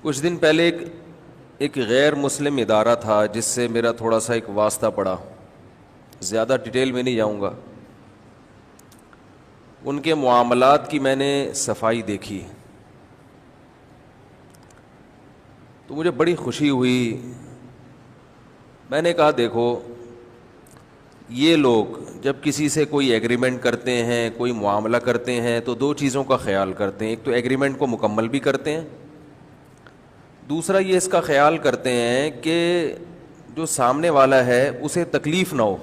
کچھ دن پہلے ایک غیر مسلم ادارہ تھا جس سے میرا تھوڑا سا ایک واسطہ پڑا، زیادہ ڈیٹیل میں نہیں جاؤں گا۔ ان کے معاملات کی میں نے صفائی دیکھی تو مجھے بڑی خوشی ہوئی۔ میں نے کہا دیکھو، یہ لوگ جب کسی سے کوئی ایگریمنٹ کرتے ہیں، کوئی معاملہ کرتے ہیں تو دو چیزوں کا خیال کرتے ہیں، ایک تو ایگریمنٹ کو مکمل بھی کرتے ہیں، دوسرا یہ اس کا خیال کرتے ہیں کہ جو سامنے والا ہے اسے تکلیف نہ ہو،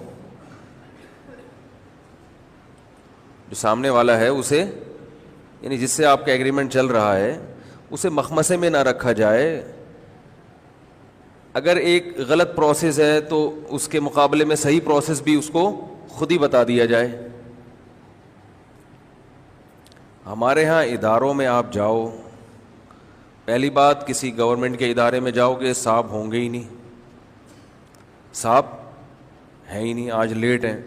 جو سامنے والا ہے اسے، یعنی جس سے آپ کا ایگریمنٹ چل رہا ہے، اسے مخمصے میں نہ رکھا جائے۔ اگر ایک غلط پروسیس ہے تو اس کے مقابلے میں صحیح پروسیس بھی اس کو خود ہی بتا دیا جائے۔ ہمارے ہاں اداروں میں آپ جاؤ، پہلی بات کسی گورنمنٹ کے ادارے میں جاؤ کہ صاحب ہوں گے ہی نہیں، صاحب ہیں ہی نہیں، آج لیٹ ہیں۔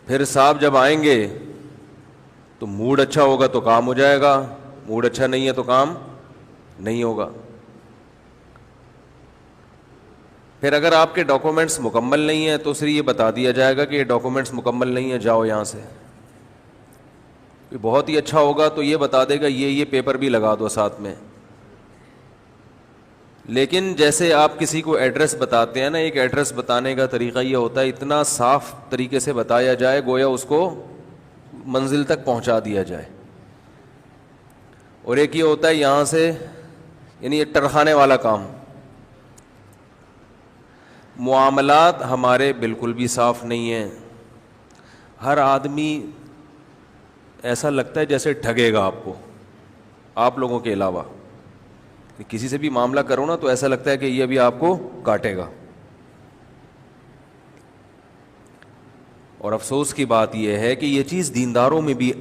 پھر صاحب جب آئیں گے تو موڈ اچھا ہوگا تو کام ہو جائے گا، موڈ اچھا نہیں ہے تو کام نہیں ہوگا۔ پھر اگر آپ کے ڈاکومنٹس مکمل نہیں ہیں تو صرف یہ بتا دیا جائے گا کہ یہ ڈاکومنٹس مکمل نہیں ہیں، جاؤ یہاں سے۔ بہت ہی اچھا ہوگا تو یہ بتا دے گا یہ پیپر بھی لگا دو ساتھ میں۔ لیکن جیسے آپ کسی کو ایڈریس بتاتے ہیں نا، ایک ایڈریس بتانے کا طریقہ یہ ہوتا ہے اتنا صاف طریقے سے بتایا جائے گویا اس کو منزل تک پہنچا دیا جائے، اور ایک یہ ہوتا ہے یہاں سے، یعنی یہ ٹرخانے والا کام۔ معاملات ہمارے بالکل بھی صاف نہیں ہیں، ہر آدمی ایسا لگتا ہے جیسے ٹھگے گا آپ کو، آپ لوگوں کے علاوہ کسی سے بھی معاملہ کرو نا تو ایسا لگتا ہے کہ یہ بھی آپ کو کاٹے گا۔ اور افسوس کی بات یہ ہے کہ یہ چیز دینداروں میں بھی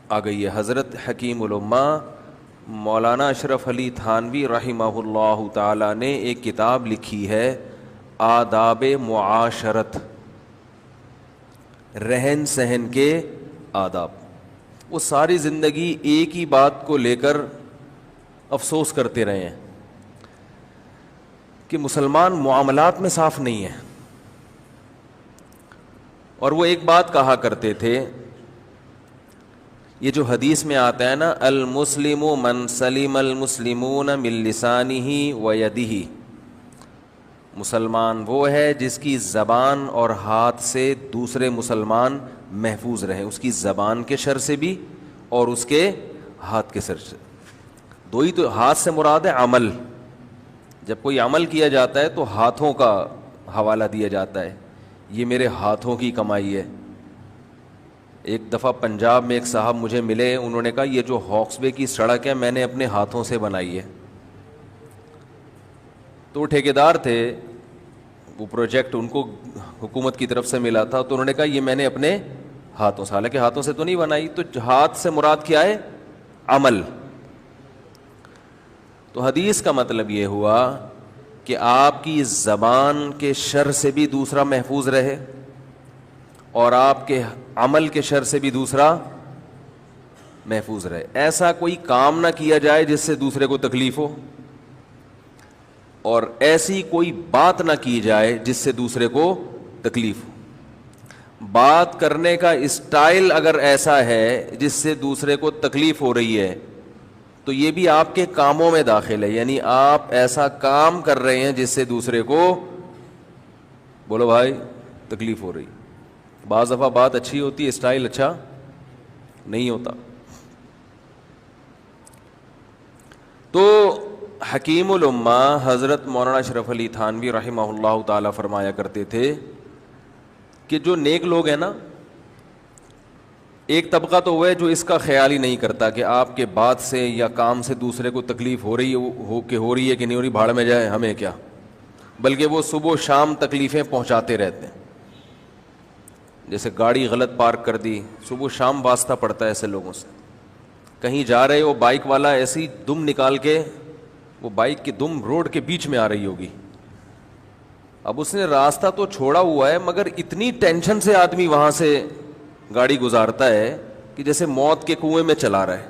آ گئی ہے۔ حضرت حکیم الامہ مولانا اشرف علی تھانوی رحمہ اللہ تعالی نے ایک کتاب لکھی ہے، آداب معاشرت، رہن سہن کے آداب۔ وہ ساری زندگی ایک ہی بات کو لے کر افسوس کرتے رہے ہیں کہ مسلمان معاملات میں صاف نہیں ہے۔ اور وہ ایک بات کہا کرتے تھے، یہ جو حدیث میں آتا ہے نا، المسلم من سلم المسلمون من لسانہ و یدہ، مسلمان وہ ہے جس کی زبان اور ہاتھ سے دوسرے مسلمان محفوظ رہیں، اس کی زبان کے شر سے بھی اور اس کے ہاتھ کے شر سے۔ دو ہی تو، ہاتھ سے مراد ہے عمل، جب کوئی عمل کیا جاتا ہے تو ہاتھوں کا حوالہ دیا جاتا ہے، یہ میرے ہاتھوں کی کمائی ہے۔ ایک دفعہ پنجاب میں ایک صاحب مجھے ملے، انہوں نے کہا یہ جو ہاکس وے کی سڑک ہے میں نے اپنے ہاتھوں سے بنائی ہے۔ تو وہ ٹھیکیدار تھے، وہ پروجیکٹ ان کو حکومت کی طرف سے ملا تھا، تو انہوں نے کہا یہ میں نے اپنے ہاتھوں سے، حالانکہ ہاتھوں سے تو نہیں بنائی۔ تو ہاتھ سے مراد کیا ہے؟ عمل۔ تو حدیث کا مطلب یہ ہوا کہ آپ کی زبان کے شر سے بھی دوسرا محفوظ رہے اور آپ کے عمل کے شر سے بھی دوسرا محفوظ رہے۔ ایسا کوئی کام نہ کیا جائے جس سے دوسرے کو تکلیف ہو، اور ایسی کوئی بات نہ کی جائے جس سے دوسرے کو تکلیف ہو۔ بات کرنے کا اسٹائل اگر ایسا ہے جس سے دوسرے کو تکلیف ہو رہی ہے تو یہ بھی آپ کے کاموں میں داخل ہے، یعنی آپ ایسا کام کر رہے ہیں جس سے دوسرے کو، بولو بھائی، تکلیف ہو رہی۔ بعض دفعہ بات اچھی ہوتی ہے، اسٹائل اچھا نہیں ہوتا۔ تو حکیم الامہ حضرت مولانا اشرف علی تھانوی رحمہ اللہ تعالی فرمایا کرتے تھے کہ جو نیک لوگ ہیں نا، ایک طبقہ تو وہ ہے جو اس کا خیال ہی نہیں کرتا کہ آپ کے بات سے یا کام سے دوسرے کو تکلیف ہو رہی ہے کہ نہیں ہو رہی، بھاڑ میں جائے ہمیں کیا، بلکہ وہ صبح و شام تکلیفیں پہنچاتے رہتے ہیں۔ جیسے گاڑی غلط پارک کر دی، صبح و شام واسطہ پڑتا ہے ایسے لوگوں سے۔ کہیں جا رہے ہو، بائک والا ایسی دم نکال کے، وہ بائک کی دم روڈ کے بیچ میں آ رہی ہوگی، اب اس نے راستہ تو چھوڑا ہوا ہے مگر اتنی ٹینشن سے آدمی وہاں سے گاڑی گزارتا ہے کہ جیسے موت کے کنویں میں چلا رہا ہے۔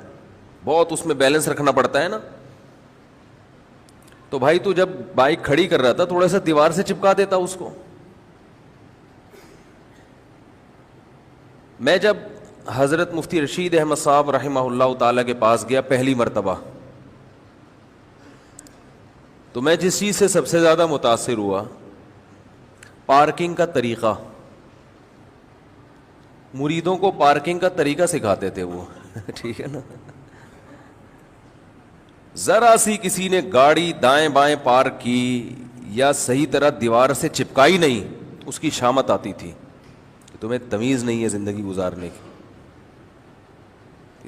بہت اس میں بیلنس رکھنا پڑتا ہے نا. تو بھائی تو جب بائک کھڑی کر رہا تھا تھوڑا سا دیوار سے چپکا دیتا اس کو. میں جب حضرت مفتی رشید احمد صاحب رحمہ اللہ تعالیٰ کے پاس گیا پہلی مرتبہ, تو میں جس چیز سے سب سے زیادہ متاثر ہوا پارکنگ کا طریقہ. مریدوں کو پارکنگ کا طریقہ سکھاتے تھے وہ ٹھیک ہے نا. ذرا سی کسی نے گاڑی دائیں بائیں پارک کی یا صحیح طرح دیوار سے چپکائی نہیں, اس کی شامت آتی تھی کہ تمہیں تمیز نہیں ہے زندگی گزارنے کی,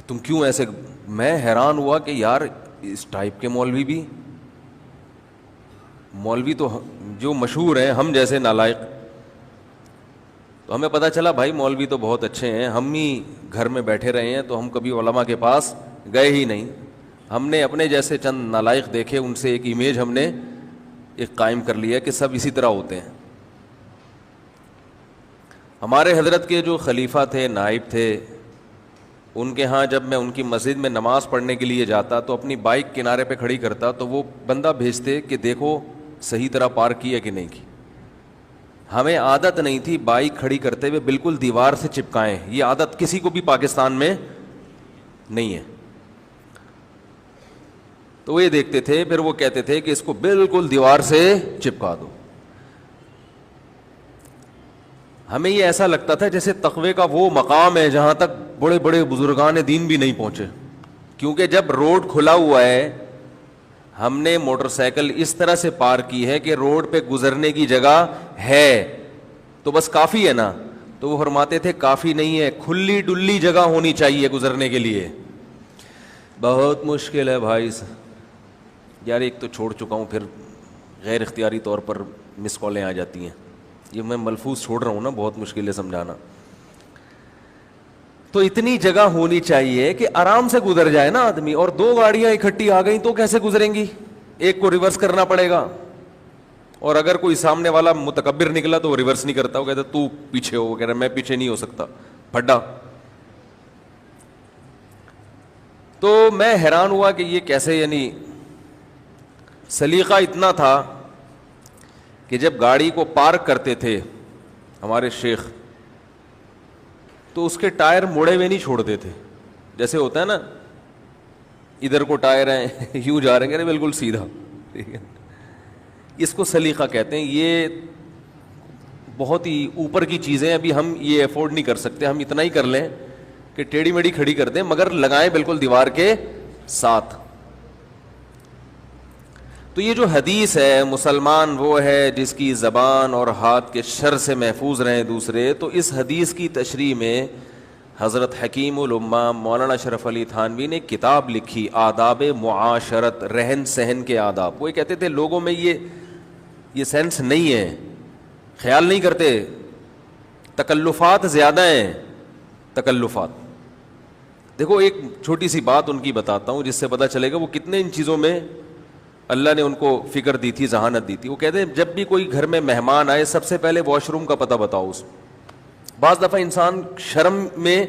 تم کیوں ایسے. میں حیران ہوا کہ یار اس ٹائپ کے مولوی تو جو مشہور ہیں, ہم جیسے نالائق. تو ہمیں پتہ چلا بھائی مولوی تو بہت اچھے ہیں, ہم ہی گھر میں بیٹھے رہے ہیں تو ہم کبھی علماء کے پاس گئے ہی نہیں. ہم نے اپنے جیسے چند نالائق دیکھے, ان سے ایک امیج ہم نے ایک قائم کر لیا کہ سب اسی طرح ہوتے ہیں. ہمارے حضرت کے جو خلیفہ تھے, نائب تھے, ان کے ہاں جب میں ان کی مسجد میں نماز پڑھنے کے لیے جاتا تو اپنی بائک کنارے پہ کھڑی کرتا تو وہ بندہ بھیجتے کہ دیکھو صحیح طرح پارک کی ہے کہ نہیں کی. ہمیں عادت نہیں تھی بائک کھڑی کرتے ہوئے بالکل دیوار سے چپکائیں, یہ عادت کسی کو بھی پاکستان میں نہیں ہے. تو وہ یہ دیکھتے تھے, پھر وہ کہتے تھے کہ اس کو بالکل دیوار سے چپکا دو. ہمیں یہ ایسا لگتا تھا جیسے تقوی کا وہ مقام ہے جہاں تک بڑے بڑے بزرگان دین بھی نہیں پہنچے, کیونکہ جب روڈ کھلا ہوا ہے ہم نے موٹر سائیکل اس طرح سے پار کی ہے کہ روڈ پہ گزرنے کی جگہ ہے تو بس کافی ہے نا. تو وہ فرماتے تھے کافی نہیں ہے, کھلی ڈلی جگہ ہونی چاہیے گزرنے کے لیے. بہت مشکل ہے بھائی یار, ایک تو چھوڑ چکا ہوں, پھر غیر اختیاری طور پر مس کالیں آ جاتی ہیں. یہ میں ملفوظ چھوڑ رہا ہوں نا, بہت مشکل ہے سمجھانا. تو اتنی جگہ ہونی چاہیے کہ آرام سے گزر جائے نا آدمی, اور دو گاڑیاں اکٹھی آ گئیں تو کیسے گزریں گی, ایک کو ریورس کرنا پڑے گا. اور اگر کوئی سامنے والا متکبر نکلا تو وہ ریورس نہیں کرتا, وہ کہتا تو پیچھے ہو, وہ کہہ رہا میں پیچھے نہیں ہو سکتا, پھڈا. تو میں حیران ہوا کہ یہ کیسے, یعنی سلیقہ اتنا تھا کہ جب گاڑی کو پارک کرتے تھے ہمارے شیخ تو اس کے ٹائر مڑے ہوئے نہیں چھوڑتے تھے. جیسے ہوتا ہے نا ادھر کو ٹائر ہیں یوں جا رہے ہیں بالکل سیدھا, ٹھیک ہے. اس کو سلیقہ کہتے ہیں. یہ بہت ہی اوپر کی چیزیں, ابھی ہم یہ افورڈ نہیں کر سکتے. ہم اتنا ہی کر لیں کہ ٹیڑھی میڑھی کھڑی کر دیں مگر لگائیں بالکل دیوار کے ساتھ. تو یہ جو حدیث ہے, مسلمان وہ ہے جس کی زبان اور ہاتھ کے شر سے محفوظ رہیں دوسرے, تو اس حدیث کی تشریح میں حضرت حکیم الامہ مولانا اشرف علی تھانوی نے کتاب لکھی, آداب معاشرت, رہن سہن کے آداب. وہ کہتے تھے لوگوں میں یہ سینس نہیں ہے, خیال نہیں کرتے, تکلفات زیادہ ہیں, تکلفات. دیکھو ایک چھوٹی سی بات ان کی بتاتا ہوں جس سے پتہ چلے گا وہ کتنے ان چیزوں میں اللہ نے ان کو فکر دی تھی, ذہانت دی تھی. وہ کہتے ہیں جب بھی کوئی گھر میں مہمان آئے سب سے پہلے واش روم کا پتہ بتاؤ اس. بعض دفعہ انسان شرم میں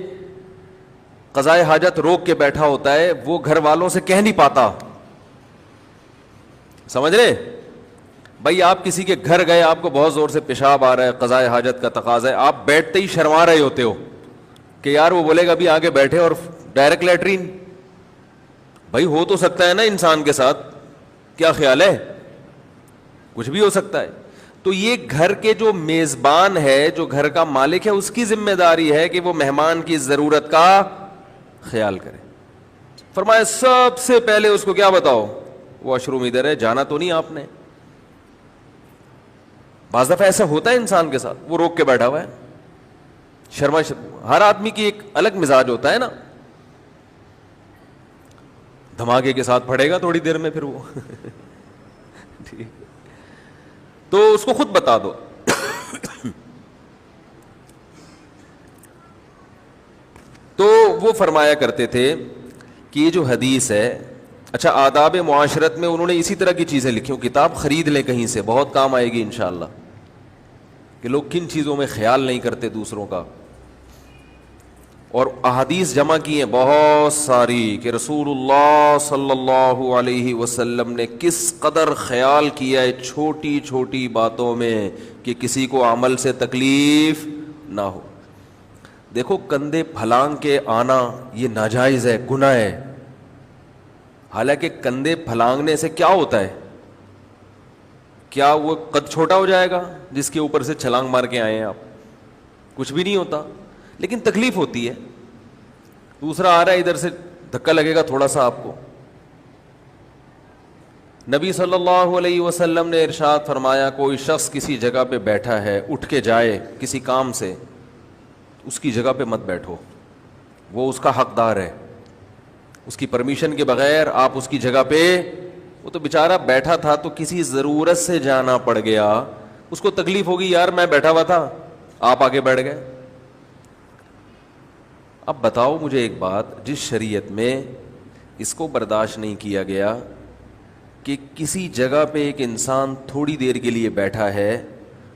قضائے حاجت روک کے بیٹھا ہوتا ہے, وہ گھر والوں سے کہہ نہیں پاتا. سمجھ رہے بھائی, آپ کسی کے گھر گئے, آپ کو بہت زور سے پیشاب آ رہا ہے, قضائے حاجت کا تقاضا ہے, آپ بیٹھتے ہی شرما رہے ہوتے ہو کہ یار وہ بولے گا ابھی آگے بیٹھے اور ڈائریکٹ لیٹرین. بھائی ہو تو سکتا ہے نا انسان کے ساتھ, کیا خیال ہے, کچھ بھی ہو سکتا ہے. تو یہ گھر کے جو میزبان ہے, جو گھر کا مالک ہے, اس کی ذمہ داری ہے کہ وہ مہمان کی ضرورت کا خیال کرے. فرمایا سب سے پہلے اس کو کیا بتاؤ, واش روم ادھر ہے, جانا تو نہیں آپ نے. بعض دفعہ ایسا ہوتا ہے انسان کے ساتھ, وہ روک کے بیٹھا ہوا ہے, ہر آدمی کی ایک الگ مزاج ہوتا ہے نا, دھماکے کے ساتھ پڑے گا تھوڑی دیر میں پھر وہ ٹھیک, تو اس کو خود بتا دو. تو وہ فرمایا کرتے تھے کہ یہ جو حدیث ہے, اچھا آداب معاشرت میں انہوں نے اسی طرح کی چیزیں لکھی. کتاب خرید لیں کہیں سے, بہت کام آئے گی انشاءاللہ, کہ لوگ کن چیزوں میں خیال نہیں کرتے دوسروں کا. اور احادیث جمع کی ہیں بہت ساری کہ رسول اللہ صلی اللہ علیہ وسلم نے کس قدر خیال کیا ہے چھوٹی چھوٹی باتوں میں کہ کسی کو عمل سے تکلیف نہ ہو. دیکھو کندھے پھلانگ کے آنا یہ ناجائز ہے, گناہ ہے. حالانکہ کندھے پھلانگنے سے کیا ہوتا ہے؟ کیا وہ قد چھوٹا ہو جائے گا جس کے اوپر سے چھلانگ مار کے آئے ہیں آپ؟ کچھ بھی نہیں ہوتا, لیکن تکلیف ہوتی ہے. دوسرا آ رہا ہے ادھر سے, دھکا لگے گا تھوڑا سا آپ کو. نبی صلی اللہ علیہ وسلم نے ارشاد فرمایا کوئی شخص کسی جگہ پہ بیٹھا ہے, اٹھ کے جائے کسی کام سے, اس کی جگہ پہ مت بیٹھو, وہ اس کا حقدار ہے. اس کی پرمیشن کے بغیر آپ اس کی جگہ پہ, وہ تو بیچارہ بیٹھا تھا تو کسی ضرورت سے جانا پڑ گیا, اس کو تکلیف ہوگی, یار میں بیٹھا ہوا تھا آپ آگے بیٹھ گئے. اب بتاؤ مجھے ایک بات, جس شریعت میں اس کو برداشت نہیں کیا گیا کہ کسی جگہ پہ ایک انسان تھوڑی دیر کے لیے بیٹھا ہے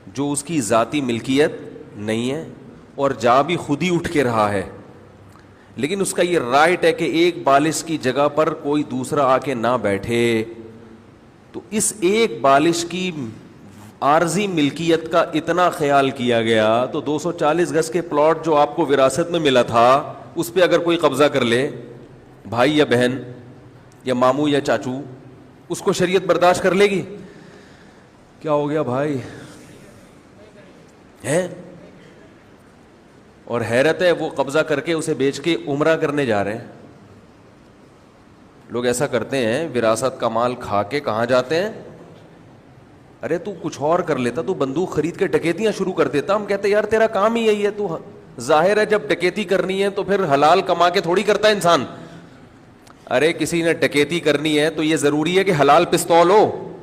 جو اس کی ذاتی ملکیت نہیں ہے اور جا بھی خود ہی اٹھ کے رہا ہے, لیکن اس کا یہ رائٹ ہے کہ ایک بالش کی جگہ پر کوئی دوسرا آ کے نہ بیٹھے, تو اس ایک بالش کی عارضی ملکیت کا اتنا خیال کیا گیا تو 240 گز کے پلاٹ جو آپ کو وراثت میں ملا تھا اس پہ اگر کوئی قبضہ کر لے, بھائی یا بہن یا ماموں یا چاچو, اس کو شریعت برداشت کر لے گی؟ کیا ہو گیا بھائی ہے؟ اور حیرت ہے وہ قبضہ کر کے اسے بیچ کے عمرہ کرنے جا رہے ہیں. لوگ ایسا کرتے ہیں, وراثت کا مال کھا کے کہاں جاتے ہیں؟ ارے تو کچھ اور کر لیتا, تو بندوق خرید کے ڈکیتیاں شروع کر دیتا. ہم کہتے یار تیرا کام ہی یہی ہے, تو ظاہر ہے جب ڈکیتی کرنی ہے تو پھر حلال کما کے تھوڑی کرتا ہے انسان. ارے کسی نے ڈکیتی کرنی ہے تو یہ ضروری ہے کہ حلال پستول ہو.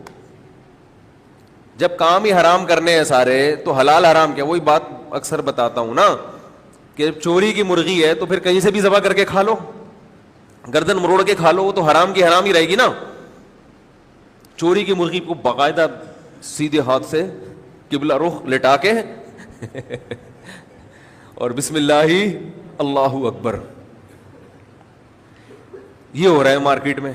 جب کام ہی حرام کرنے ہیں سارے تو حلال حرام کیا؟ وہی بات اکثر بتاتا ہوں نا کہ چوری کی مرغی ہے تو پھر کہیں سے بھی ذبح کر کے کھا لو, گردن مروڑ کے کھا لو, وہ تو حرام کی حرام ہی رہے گی نا. چوری کی مرغی کو باقاعدہ سیدھے ہاتھ سے قبلہ رخ لٹا کے اور بسم اللہ اللہ اکبر, یہ ہو رہا ہے مارکیٹ میں.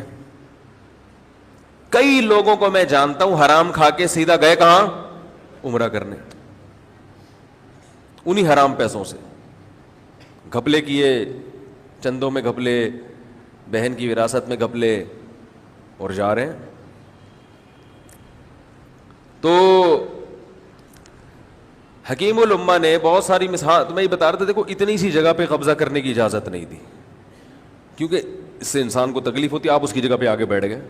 کئی لوگوں کو میں جانتا ہوں حرام کھا کے سیدھا گئے کہاں؟ عمرہ کرنے. انہی حرام پیسوں سے گھپلے کیے, چندوں میں گھپلے, بہن کی وراثت میں گھپلے, اور جا رہے ہیں. تو حکیم الامہ نے بہت ساری مثال میں یہ بتا رہا تھا, دیکھو اتنی سی جگہ پہ قبضہ کرنے کی اجازت نہیں دی کیونکہ اس سے انسان کو تکلیف ہوتی, آپ اس کی جگہ پہ آگے بیٹھ گئے.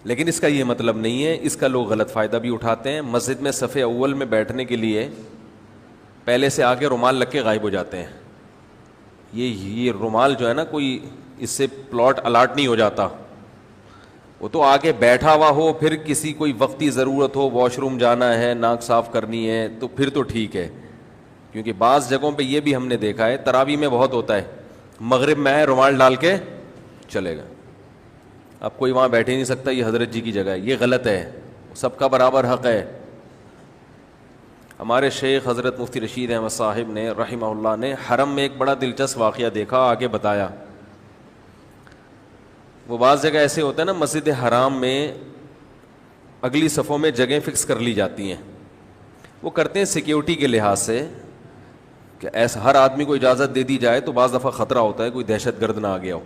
لیکن اس کا یہ مطلب نہیں ہے, اس کا لوگ غلط فائدہ بھی اٹھاتے ہیں. مسجد میں صف اول میں بیٹھنے کے لیے پہلے سے آگے رومال لگ کے غائب ہو جاتے ہیں. یہ رومال جو ہے نا, کوئی اس سے پلاٹ الاٹ نہیں ہو جاتا, وہ تو آگے بیٹھا ہوا ہو, پھر کسی کوئی وقتی ضرورت ہو, واش روم جانا ہے, ناک صاف کرنی ہے, تو پھر تو ٹھیک ہے. کیونکہ بعض جگہوں پہ یہ بھی ہم نے دیکھا ہے, تراویح میں بہت ہوتا ہے, مغرب میں ہے رومال ڈال کے چلے گا, اب کوئی وہاں بیٹھ ہی نہیں سکتا, یہ حضرت جی کی جگہ ہے. یہ غلط ہے, سب کا برابر حق ہے. ہمارے شیخ حضرت مفتی رشید احمد صاحب نے رحمہ اللہ نے حرم میں ایک بڑا دلچسپ واقعہ دیکھا, آگے بتایا. وہ بعض جگہ ایسے ہوتا ہے نا, مسجد حرام میں اگلی صفوں میں جگہیں فکس کر لی جاتی ہیں. وہ کرتے ہیں سیکیورٹی کے لحاظ سے کہ ایسا ہر آدمی کو اجازت دے دی جائے تو بعض دفعہ خطرہ ہوتا ہے کوئی دہشت گرد نہ آ گیا ہو.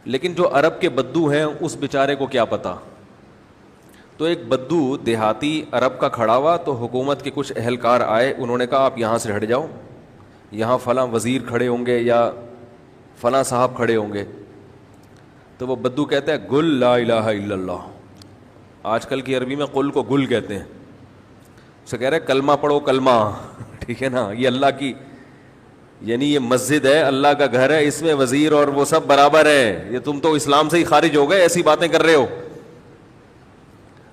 لیکن جو عرب کے بدو ہیں اس بیچارے کو کیا پتا. تو ایک بدو دیہاتی عرب کا کھڑا ہوا, تو حکومت کے کچھ اہلکار آئے, انہوں نے کہا آپ یہاں سے ہٹ جاؤ, یہاں فلاں وزیر کھڑے ہوں گے یا فلاں صاحب کھڑے ہوں گے. تو وہ بدو کہتا ہے گل لا الہ الا اللہ. آج کل کی عربی میں قل کو گل کہتے ہیں. اسے کہہ رہے کلمہ پڑھو, کلمہ, ٹھیک ہے نا, یہ اللہ کی, یعنی یہ مسجد ہے, اللہ کا گھر ہے, اس میں وزیر اور وہ سب برابر ہے, یہ تم تو اسلام سے ہی خارج ہو گئے, ایسی باتیں کر رہے ہو.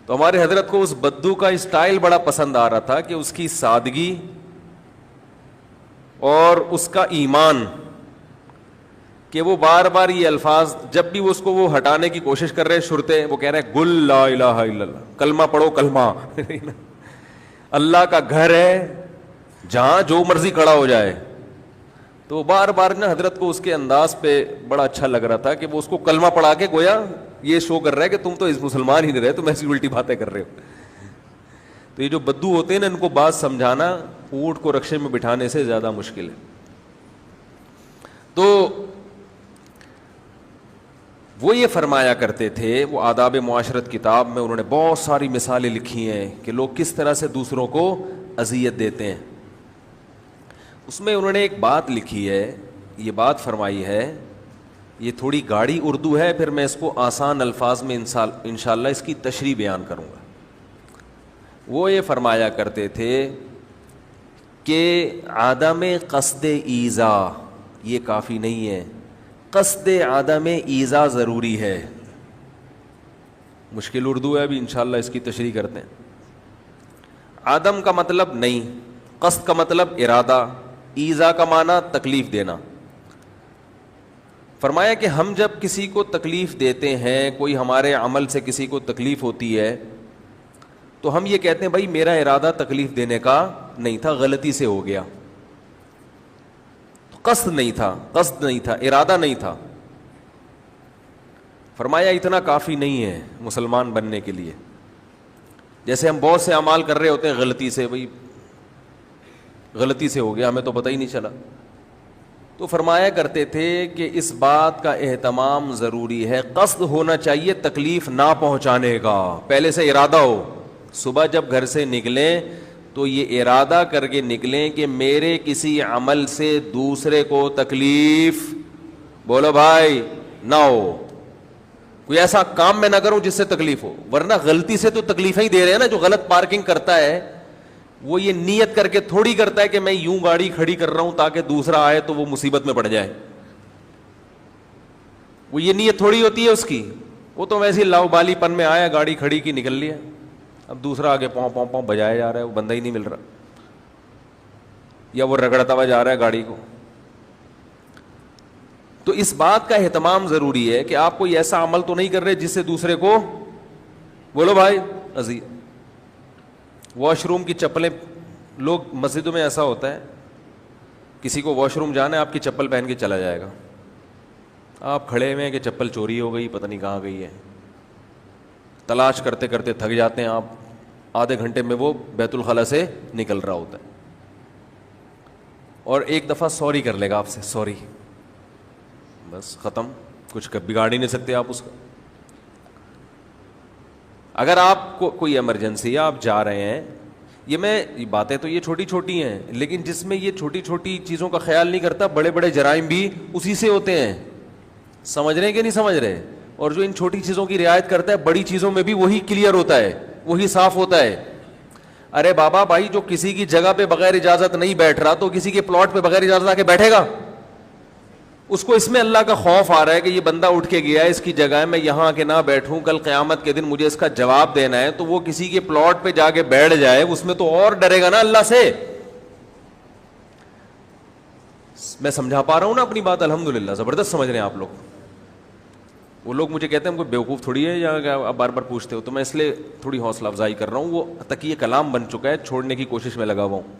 تو ہمارے حضرت کو اس بدو کا اسٹائل بڑا پسند آ رہا تھا کہ اس کی سادگی اور اس کا ایمان, کہ وہ بار بار یہ الفاظ جب بھی وہ اس کو وہ ہٹانے کی کوشش کر رہے شرطے, وہ کہہ رہے ہیں گل لا الہ الا اللہ, کلمہ پڑھو کلمہ اللہ کا گھر ہے, جہاں جو مرضی کھڑا ہو جائے. تو بار بار نا حضرت کو اس کے انداز پہ بڑا اچھا لگ رہا تھا کہ وہ اس کو کلمہ پڑھا کے گویا یہ شو کر رہا ہے کہ تم تو اس مسلمان ہی نہیں رہے, تم ایسی الٹی باتیں کر رہے ہو. تو یہ جو بدو ہوتے ہیں نا, ان کو بات سمجھانا اونٹ کو رکشے میں بٹھانے سے زیادہ مشکل ہے. تو وہ یہ فرمایا کرتے تھے, وہ آداب معاشرت کتاب میں انہوں نے بہت ساری مثالیں لکھی ہیں کہ لوگ کس طرح سے دوسروں کو اذیت دیتے ہیں. اس میں انہوں نے ایک بات لکھی ہے, یہ بات فرمائی ہے, یہ تھوڑی گاڑی اردو ہے, پھر میں اس کو آسان الفاظ میں انشاءاللہ اس کی تشریح بیان کروں گا. وہ یہ فرمایا کرتے تھے کہ عدم قصد ایذا یہ کافی نہیں ہے, قصد عدم ایذا ضروری ہے. مشکل اردو ہے, ابھی انشاءاللہ اس کی تشریح کرتے ہیں. عدم کا مطلب نہیں, قصد کا مطلب ارادہ, ایذا کا معنی تکلیف دینا. فرمایا کہ ہم جب کسی کو تکلیف دیتے ہیں, کوئی ہمارے عمل سے کسی کو تکلیف ہوتی ہے, تو ہم یہ کہتے ہیں بھائی میرا ارادہ تکلیف دینے کا نہیں تھا, غلطی سے ہو گیا. قصد نہیں تھا, ارادہ نہیں تھا. فرمایا اتنا کافی نہیں ہے مسلمان بننے کے لیے. جیسے ہم بہت سے اعمال کر رہے ہوتے ہیں غلطی سے, بھائی غلطی سے ہو گیا, ہمیں تو پتہ ہی نہیں چلا. تو فرمایا کرتے تھے کہ اس بات کا اہتمام ضروری ہے, قصد ہونا چاہیے تکلیف نہ پہنچانے کا, پہلے سے ارادہ ہو. صبح جب گھر سے نکلیں تو یہ ارادہ کر کے نکلیں کہ میرے کسی عمل سے دوسرے کو تکلیف, بولو بھائی, نہ ہو. کوئی ایسا کام میں نہ کروں جس سے تکلیف ہو, ورنہ غلطی سے تو تکلیفیں ہی دے رہے ہیں نا. جو غلط پارکنگ کرتا ہے وہ یہ نیت کر کے تھوڑی کرتا ہے کہ میں یوں گاڑی کھڑی کر رہا ہوں تاکہ دوسرا آئے تو وہ مصیبت میں پڑ جائے. وہ یہ نیت تھوڑی ہوتی ہے اس کی, وہ تو ویسے ہی لاؤبالی پن میں آیا, گاڑی کھڑی کی, نکل لیا. اب دوسرا آگے پاؤں پاؤں پاؤں بجایا جا رہا ہے, وہ بندہ ہی نہیں مل رہا, یا وہ رگڑتا ہوا جا رہا ہے گاڑی کو. تو اس بات کا اہتمام ضروری ہے کہ آپ کوئی ایسا عمل تو نہیں کر رہے جس سے دوسرے کو, بولو بھائی, عزیز. واش روم کی چپلیں, لوگ مسجدوں میں ایسا ہوتا ہے کسی کو واش روم جانا ہے, آپ کی چپل پہن کے چلا جائے گا, آپ کھڑے ہوئے ہیں کہ چپل چوری ہو گئی, پتہ نہیں کہاں گئی ہے. تلاش کرتے کرتے تھک جاتے ہیں آپ, آدھے گھنٹے میں وہ بیت الخلا سے نکل رہا ہوتا ہے, اور ایک دفعہ سوری کر لے گا آپ سے, سوری, بس ختم, کچھ بگاڑ ہی نہیں سکتے آپ اس کا. اگر آپ کو کوئی ایمرجنسی ہے, آپ جا رہے ہیں, یہ باتیں تو یہ چھوٹی چھوٹی ہیں, لیکن جس میں یہ چھوٹی چھوٹی چیزوں کا خیال نہیں کرتا, بڑے بڑے جرائم بھی اسی سے ہوتے ہیں. سمجھ رہے ہیں کہ نہیں سمجھ رہے؟ اور جو ان چھوٹی چیزوں کی رعایت کرتا ہے, بڑی چیزوں میں بھی وہی کلیئر ہوتا ہے, وہی صاف ہوتا ہے. ارے بابا بھائی, جو کسی کی جگہ پہ بغیر اجازت نہیں بیٹھ رہا, تو کسی کے پلاٹ پہ بغیر اجازت آ کے بیٹھے گا؟ اس کو اس میں اللہ کا خوف آ رہا ہے کہ یہ بندہ اٹھ کے گیا ہے, اس کی جگہ ہے, میں یہاں آ کے نہ بیٹھوں, کل قیامت کے دن مجھے اس کا جواب دینا ہے. تو وہ کسی کے پلاٹ پہ جا کے بیٹھ جائے, اس میں تو اور ڈرے گا نا اللہ سے. میں سمجھا پا رہا ہوں نا اپنی بات؟ الحمدللہ زبردست سمجھ رہے ہیں آپ لوگ. وہ لوگ مجھے کہتے ہیں ہم کوئی بیوقوف تھوڑی ہے یا آپ بار بار پوچھتے ہو, تو میں اس لیے تھوڑی حوصلہ افزائی کر رہا ہوں. وہ تقیہ کلام بن چکا ہے, چھوڑنے کی کوشش میں لگا ہوا ہوں.